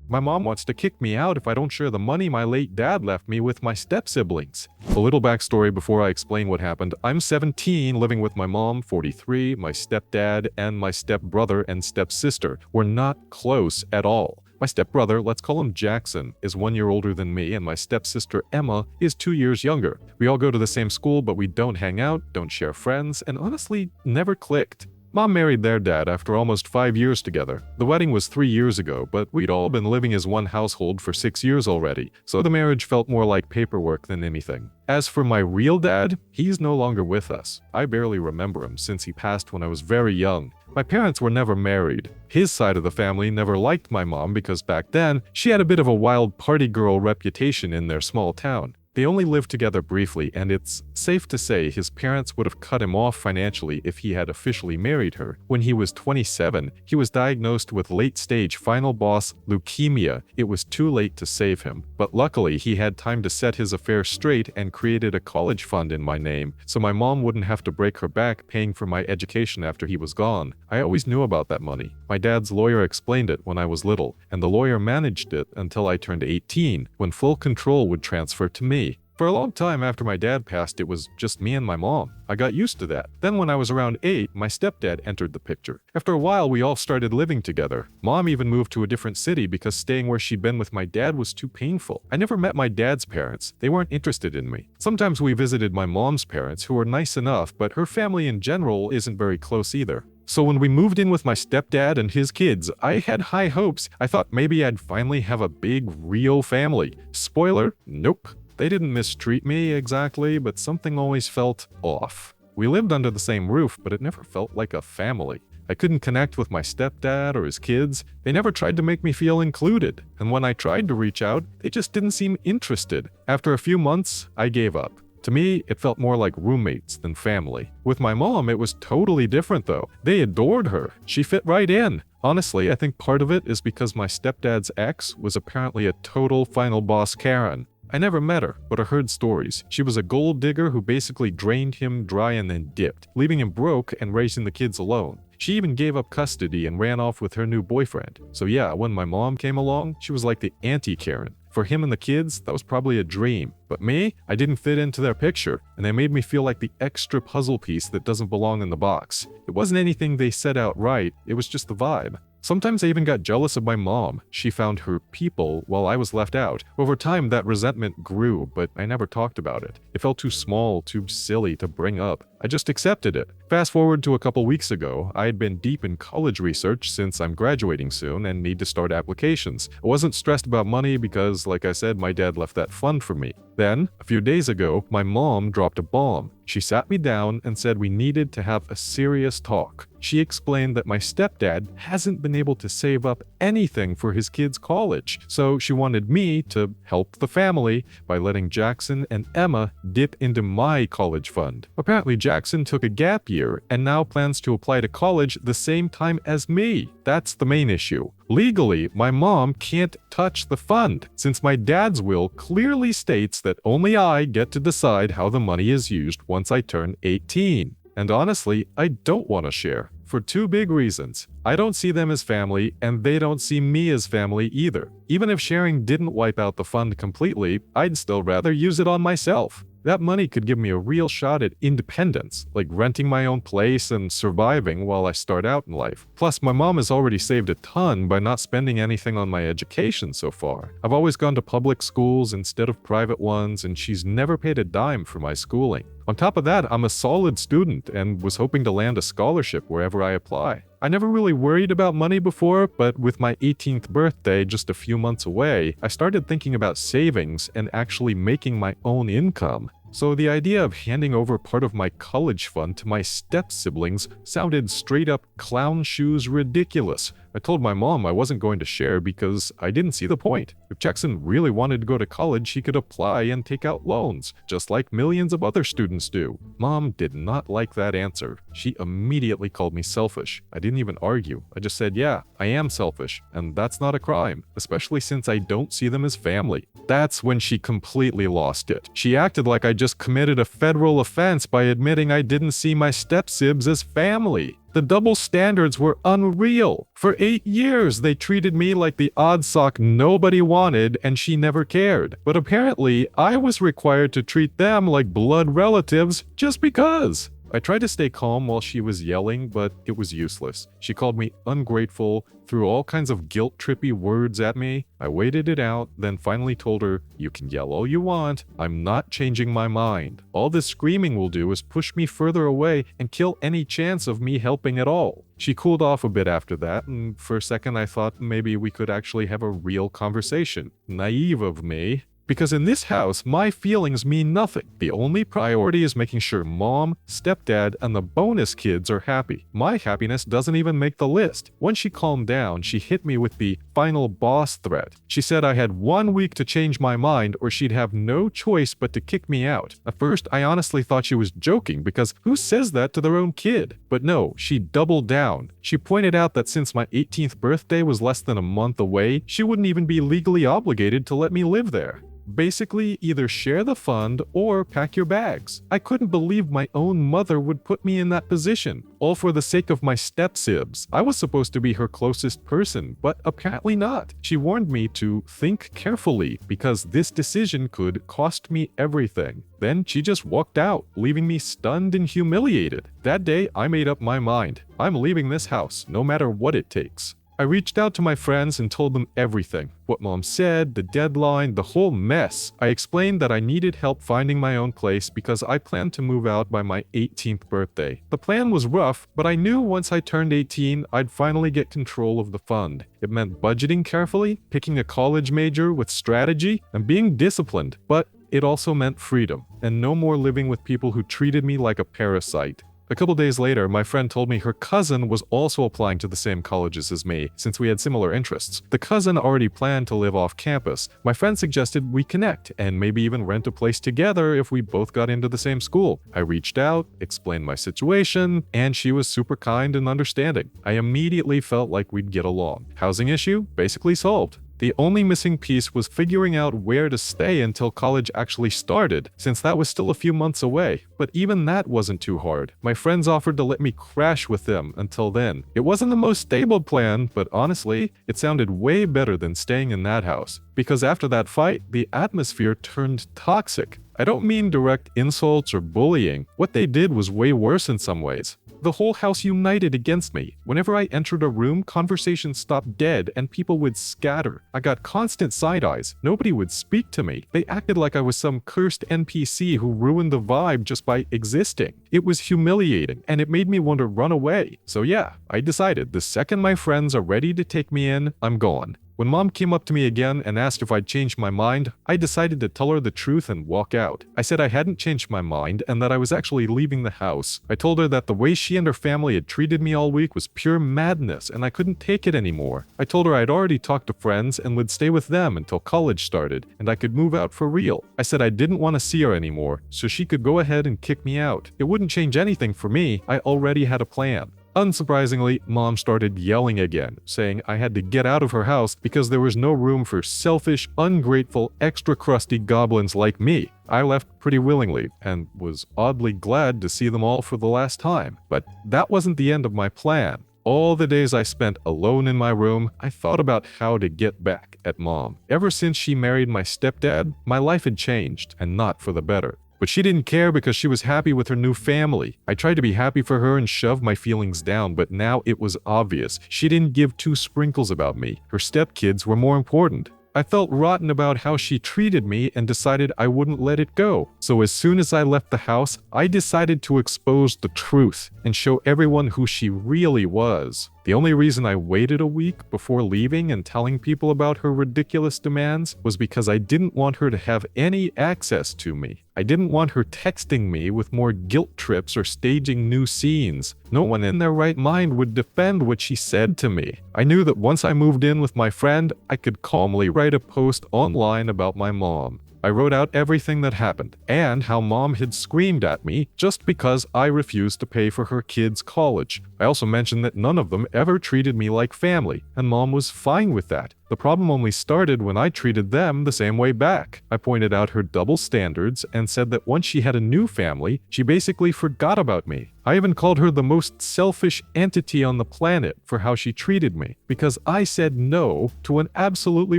My mom wants to kick me out if I don't share the money my late dad left me with my step-siblings. A little backstory before I explain what happened. I'm 17, living with my mom, 43, my stepdad, and my stepbrother and stepsister. We're not close at all. My stepbrother, let's call him Jackson, is 1 year older than me, and my stepsister Emma is 2 years younger. We all go to the same school, but we don't hang out, don't share friends, and honestly, never clicked. Mom married their dad after almost 5 years together. The wedding was 3 years ago, but we'd all been living as one household for 6 years already, so the marriage felt more like paperwork than anything. As for my real dad, he's no longer with us. I barely remember him since he passed when I was very young. My parents were never married. His side of the family never liked my mom because back then, she had a bit of a wild party girl reputation in their small town. They only lived together briefly, and it's safe to say his parents would have cut him off financially if he had officially married her. When he was 27, he was diagnosed with late-stage final boss leukemia. It was too late to save him, but luckily he had time to set his affairs straight and created a college fund in my name, so my mom wouldn't have to break her back paying for my education after he was gone. I always knew about that money. My dad's lawyer explained it when I was little, and the lawyer managed it until I turned 18, when full control would transfer to me. For a long time after my dad passed, it was just me and my mom. I got used to that. Then when I was around 8, my stepdad entered the picture. After a while, we all started living together. Mom even moved to a different city because staying where she'd been with my dad was too painful. I never met my dad's parents. They weren't interested in me. Sometimes we visited my mom's parents, who were nice enough, but her family in general isn't very close either. So when we moved in with my stepdad and his kids, I had high hopes. I thought maybe I'd finally have a big, real family. Spoiler, nope. They didn't mistreat me exactly, but something always felt off. We lived under the same roof, but it never felt like a family. I couldn't connect with my stepdad or his kids. They never tried to make me feel included. And when I tried to reach out, they just didn't seem interested. After a few months, I gave up. To me, it felt more like roommates than family. With my mom, it was totally different though. They adored her. She fit right in. Honestly, I think part of it is because my stepdad's ex was apparently a total final boss Karen. I never met her, but I heard stories. She was a gold digger who basically drained him dry and then dipped, leaving him broke and raising the kids alone. She even gave up custody and ran off with her new boyfriend. So yeah, when my mom came along, she was like the anti-Karen. For him and the kids, that was probably a dream. But me, I didn't fit into their picture, and they made me feel like the extra puzzle piece that doesn't belong in the box. It wasn't anything they said outright, it was just the vibe. Sometimes I even got jealous of my mom. She found her people while I was left out. Over time, that resentment grew, but I never talked about it. It felt too small, too silly to bring up. I just accepted it. Fast forward to a couple weeks ago, I had been deep in college research since I'm graduating soon and need to start applications. I wasn't stressed about money because, like I said, my dad left that fund for me. Then, a few days ago, my mom dropped a bomb. She sat me down and said we needed to have a serious talk. She explained that my stepdad hasn't been able to save up anything for his kids' college, so she wanted me to help the family by letting Jackson and Emma dip into my college fund. Apparently, Jackson took a gap year and now plans to apply to college the same time as me. That's the main issue. Legally, my mom can't touch the fund, since my dad's will clearly states that only I get to decide how the money is used once I turn 18. And honestly, I don't want to share. For two big reasons. I don't see them as family, and they don't see me as family either. Even if sharing didn't wipe out the fund completely, I'd still rather use it on myself. That money could give me a real shot at independence, like renting my own place and surviving while I start out in life. Plus, my mom has already saved a ton by not spending anything on my education so far. I've always gone to public schools instead of private ones, and she's never paid a dime for my schooling. On top of that, I'm a solid student and was hoping to land a scholarship wherever I apply. I never really worried about money before, but with my 18th birthday just a few months away, I started thinking about savings and actually making my own income. So the idea of handing over part of my college fund to my step-siblings sounded straight up clown shoes ridiculous. I told my mom I wasn't going to share because I didn't see the point. If Jackson really wanted to go to college, he could apply and take out loans, just like millions of other students do. Mom did not like that answer. She immediately called me selfish. I didn't even argue. I just said, yeah, I am selfish, and that's not a crime, especially since I don't see them as family. That's when she completely lost it. She acted like I just committed a federal offense by admitting I didn't see my step-sibs as family. The double standards were unreal. For 8 years, they treated me like the odd sock nobody wanted and she never cared. But apparently, I was required to treat them like blood relatives just because. I tried to stay calm while she was yelling, but it was useless. She called me ungrateful, threw all kinds of guilt-trippy words at me. I waited it out, then finally told her, "You can yell all you want, I'm not changing my mind. All this screaming will do is push me further away and kill any chance of me helping at all." She cooled off a bit after that, and for a second I thought maybe we could actually have a real conversation. Naive of me. Because in this house, my feelings mean nothing. The only priority is making sure mom, stepdad, and the bonus kids are happy. My happiness doesn't even make the list. When she calmed down, she hit me with the final boss threat. She said I had 1 week to change my mind or she'd have no choice but to kick me out. At first, I honestly thought she was joking because who says that to their own kid? But no, she doubled down. She pointed out that since my 18th birthday was less than a month away, she wouldn't even be legally obligated to let me live there. Basically, either share the fund or pack your bags. I couldn't believe my own mother would put me in that position, all for the sake of my step-sibs. I was supposed to be her closest person, but apparently not. She warned me to think carefully because this decision could cost me everything. Then she just walked out, leaving me stunned and humiliated. That day, I made up my mind. I'm leaving this house, no matter what it takes. I reached out to my friends and told them everything. What mom said, the deadline, the whole mess. I explained that I needed help finding my own place because I planned to move out by my 18th birthday. The plan was rough, but I knew once I turned 18, I'd finally get control of the fund. It meant budgeting carefully, picking a college major with strategy, and being disciplined. But it also meant freedom, and no more living with people who treated me like a parasite. A couple days later, my friend told me her cousin was also applying to the same colleges as me, since we had similar interests. The cousin already planned to live off campus. My friend suggested we connect, and maybe even rent a place together if we both got into the same school. I reached out, explained my situation, and she was super kind and understanding. I immediately felt like we'd get along. Housing issue? Basically solved. The only missing piece was figuring out where to stay until college actually started, since that was still a few months away. But even that wasn't too hard. My friends offered to let me crash with them until then. It wasn't the most stable plan, but honestly, it sounded way better than staying in that house. Because after that fight, the atmosphere turned toxic. I don't mean direct insults or bullying. What they did was way worse in some ways. The whole house united against me. Whenever I entered a room, conversations stopped dead and people would scatter. I got constant side eyes. Nobody would speak to me. They acted like I was some cursed NPC who ruined the vibe just by existing. It was humiliating and it made me want to run away. So yeah, I decided the second my friends are ready to take me in, I'm gone. When mom came up to me again and asked if I'd changed my mind, I decided to tell her the truth and walk out. I said I hadn't changed my mind and that I was actually leaving the house. I told her that the way she and her family had treated me all week was pure madness and I couldn't take it anymore. I told her I'd already talked to friends and would stay with them until college started and I could move out for real. I said I didn't want to see her anymore, so she could go ahead and kick me out. It wouldn't change anything for me. I already had a plan. Unsurprisingly, mom started yelling again, saying I had to get out of her house because there was no room for selfish, ungrateful, extra crusty goblins like me. I left pretty willingly and was oddly glad to see them all for the last time. But that wasn't the end of my plan. All the days I spent alone in my room, I thought about how to get back at mom. Ever since she married my stepdad, my life had changed, and not for the better. But she didn't care because she was happy with her new family. I tried to be happy for her and shove my feelings down, but now it was obvious. She didn't give two sprinkles about me. Her stepkids were more important. I felt rotten about how she treated me and decided I wouldn't let it go. So as soon as I left the house, I decided to expose the truth and show everyone who she really was. The only reason I waited a week before leaving and telling people about her ridiculous demands was because I didn't want her to have any access to me. I didn't want her texting me with more guilt trips or staging new scenes. No one in their right mind would defend what she said to me. I knew that once I moved in with my friend, I could calmly write a post online about my mom. I wrote out everything that happened and how mom had screamed at me just because I refused to pay for her kids' college. I also mentioned that none of them ever treated me like family, and mom was fine with that. The problem only started when I treated them the same way back. I pointed out her double standards and said that once she had a new family, she basically forgot about me. I even called her the most selfish entity on the planet for how she treated me, because I said no to an absolutely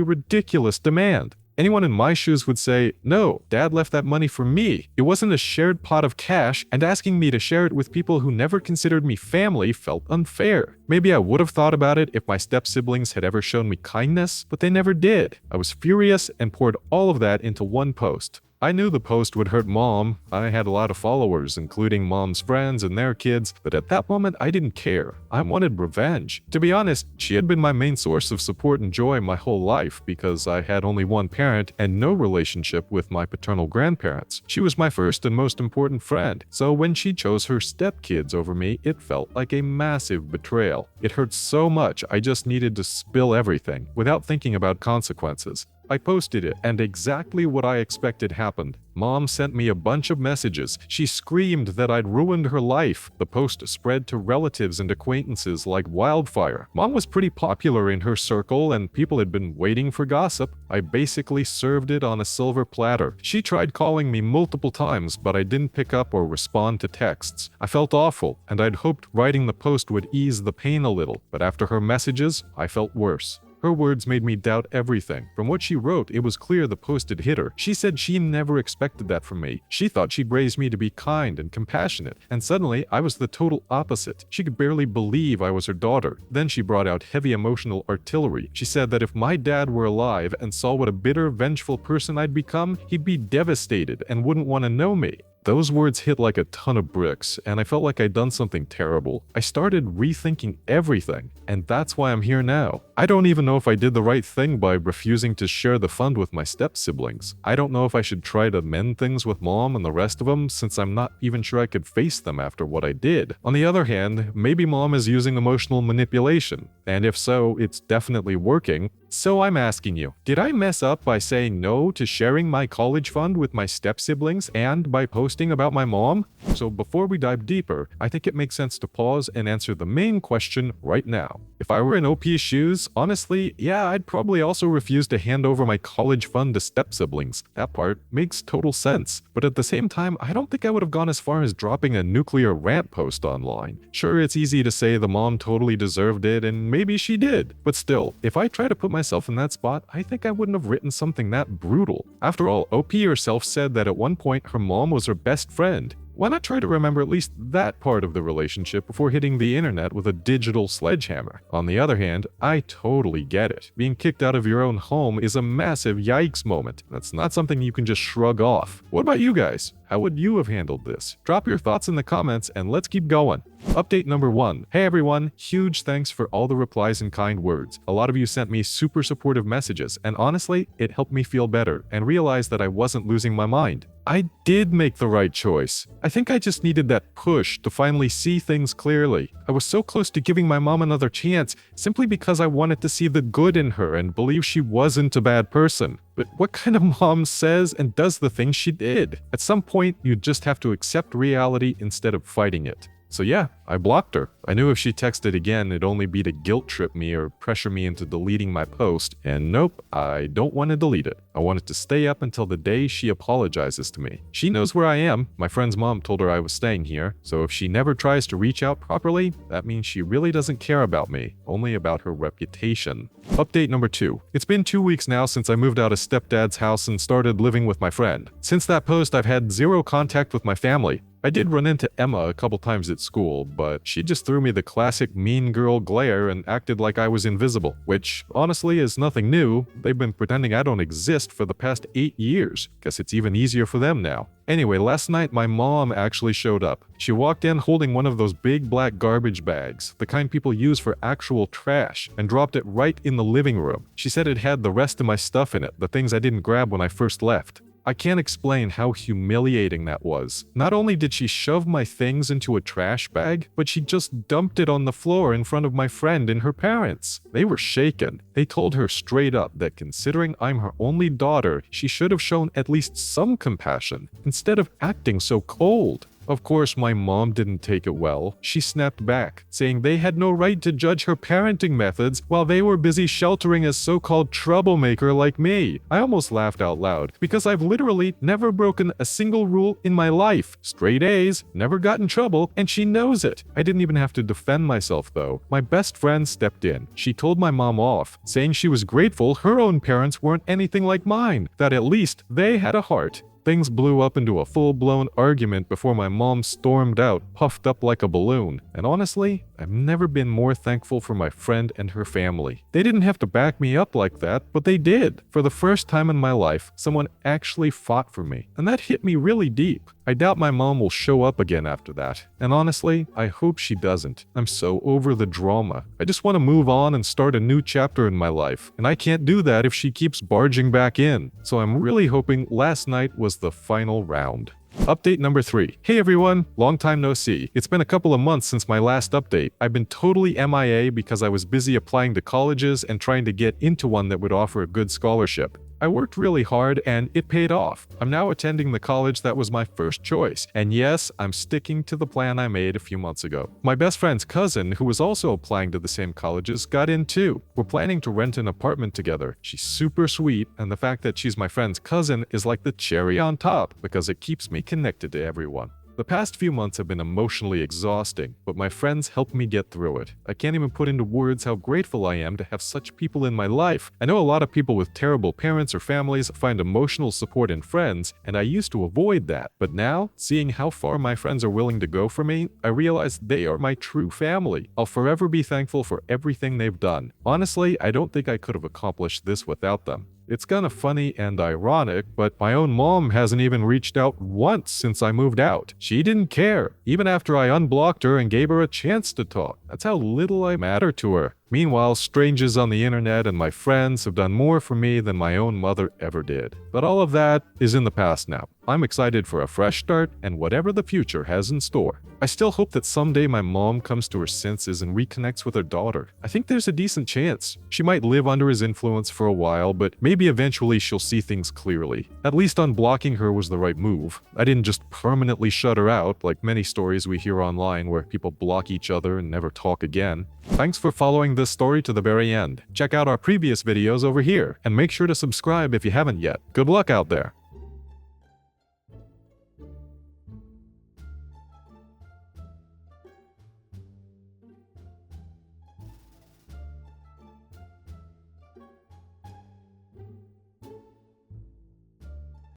ridiculous demand. Anyone in my shoes would say, no, dad left that money for me. It wasn't a shared pot of cash, and asking me to share it with people who never considered me family felt unfair. Maybe I would have thought about it if my step-siblings had ever shown me kindness, but they never did. I was furious and poured all of that into one post. I knew the post would hurt mom. I had a lot of followers, including mom's friends and their kids, but at that moment I didn't care. I wanted revenge. To be honest, she had been my main source of support and joy my whole life because I had only one parent and no relationship with my paternal grandparents. She was my first and most important friend, so when she chose her stepkids over me, it felt like a massive betrayal. It hurt so much I just needed to spill everything without thinking about consequences. I posted it, and exactly what I expected happened. Mom sent me a bunch of messages. She screamed that I'd ruined her life. The post spread to relatives and acquaintances like wildfire. Mom was pretty popular in her circle, and people had been waiting for gossip. I basically served it on a silver platter. She tried calling me multiple times, but I didn't pick up or respond to texts. I felt awful, and I'd hoped writing the post would ease the pain a little, but after her messages, I felt worse. Her words made me doubt everything. From what she wrote, it was clear the post had hit her. She said she never expected that from me. She thought she'd raised me to be kind and compassionate, and suddenly I was the total opposite. She could barely believe I was her daughter. Then she brought out heavy emotional artillery. She said that if my dad were alive and saw what a bitter, vengeful person I'd become, he'd be devastated and wouldn't want to know me. Those words hit like a ton of bricks, and I felt like I'd done something terrible. I started rethinking everything, and that's why I'm here now. I don't even know if I did the right thing by refusing to share the fund with my step-siblings. I don't know if I should try to mend things with mom and the rest of them, since I'm not even sure I could face them after what I did. On the other hand, maybe mom is using emotional manipulation, and if so, it's definitely working. So I'm asking you, did I mess up by saying no to sharing my college fund with my step-siblings and by posting about my mom? So before we dive deeper, I think it makes sense to pause and answer the main question right now. If I were in OP's shoes, honestly, yeah, I'd probably also refuse to hand over my college fund to step-siblings. That part makes total sense. But at the same time, I don't think I would have gone as far as dropping a nuclear rant post online. Sure, it's easy to say the mom totally deserved it, and maybe she did. But still, if I try to put myself in that spot, I think I wouldn't have written something that brutal. After all, OP herself said that at one point her mom was her best friend. Why not try to remember at least that part of the relationship before hitting the internet with a digital sledgehammer? On the other hand, I totally get it. Being kicked out of your own home is a massive yikes moment. That's not something you can just shrug off. What about you guys? How would you have handled this? Drop your thoughts in the comments and let's keep going. Update number 1. Hey everyone, huge thanks for all the replies and kind words. A lot of you sent me super supportive messages, and honestly, it helped me feel better and realize that I wasn't losing my mind. I did make the right choice. I think I just needed that push to finally see things clearly. I was so close to giving my mom another chance simply because I wanted to see the good in her and believe she wasn't a bad person. But what kind of mom says and does the things she did? At some point, you just have to accept reality instead of fighting it. So yeah, I blocked her. I knew if she texted again, it'd only be to guilt trip me or pressure me into deleting my post, and nope, I don't want to delete it. I want it to stay up until the day she apologizes to me. She knows where I am. My friend's mom told her I was staying here, so if she never tries to reach out properly, that means she really doesn't care about me, only about her reputation. Update number 2. It's been 2 weeks now since I moved out of stepdad's house and started living with my friend. Since that post, I've had zero contact with my family. I did run into Emma a couple times at school, but she just threw me the classic mean girl glare and acted like I was invisible, which honestly is nothing new. They've been pretending I don't exist for the past 8 years. Guess it's even easier for them now. Anyway, last night my mom actually showed up. She walked in holding one of those big black garbage bags, the kind people use for actual trash, and dropped it right in the living room. She said it had the rest of my stuff in it, the things I didn't grab when I first left. I can't explain how humiliating that was. Not only did she shove my things into a trash bag, but she just dumped it on the floor in front of my friend and her parents. They were shaken. They told her straight up that considering I'm her only daughter, she should have shown at least some compassion, instead of acting so cold. Of course, my mom didn't take it well. She snapped back, saying they had no right to judge her parenting methods while they were busy sheltering a so-called troublemaker like me. I almost laughed out loud, because I've literally never broken a single rule in my life. Straight A's, never got in trouble, and she knows it. I didn't even have to defend myself though. My best friend stepped in. She told my mom off, saying she was grateful her own parents weren't anything like mine, that at least they had a heart. Things blew up into a full-blown argument before my mom stormed out, puffed up like a balloon. And honestly, I've never been more thankful for my friend and her family. They didn't have to back me up like that, but they did. For the first time in my life, someone actually fought for me. And that hit me really deep. I doubt my mom will show up again after that. And honestly, I hope she doesn't. I'm so over the drama. I just want to move on and start a new chapter in my life. And I can't do that if she keeps barging back in. So I'm really hoping last night was the final round. Update number 3. Hey everyone, long time no see. It's been a couple of months since my last update. I've been totally MIA because I was busy applying to colleges and trying to get into one that would offer a good scholarship. I worked really hard and it paid off. I'm now attending the college that was my first choice. And yes, I'm sticking to the plan I made a few months ago. My best friend's cousin, who was also applying to the same colleges, got in too. We're planning to rent an apartment together. She's super sweet, and the fact that she's my friend's cousin is like the cherry on top because it keeps me connected to everyone. The past few months have been emotionally exhausting, but my friends helped me get through it. I can't even put into words how grateful I am to have such people in my life. I know a lot of people with terrible parents or families find emotional support in friends, and I used to avoid that. But now, seeing how far my friends are willing to go for me, I realize they are my true family. I'll forever be thankful for everything they've done. Honestly, I don't think I could have accomplished this without them. It's kinda funny and ironic, but my own mom hasn't even reached out once since I moved out. She didn't care, even after I unblocked her and gave her a chance to talk. That's how little I matter to her. Meanwhile, strangers on the internet and my friends have done more for me than my own mother ever did. But all of that is in the past now. I'm excited for a fresh start and whatever the future has in store. I still hope that someday my mom comes to her senses and reconnects with her daughter. I think there's a decent chance. She might live under his influence for a while, but maybe eventually she'll see things clearly. At least unblocking her was the right move. I didn't just permanently shut her out like many stories we hear online where people block each other and never talk again. Thanks for following this story to the very end. Check out our previous videos over here, and make sure to subscribe if you haven't yet. Good luck out there!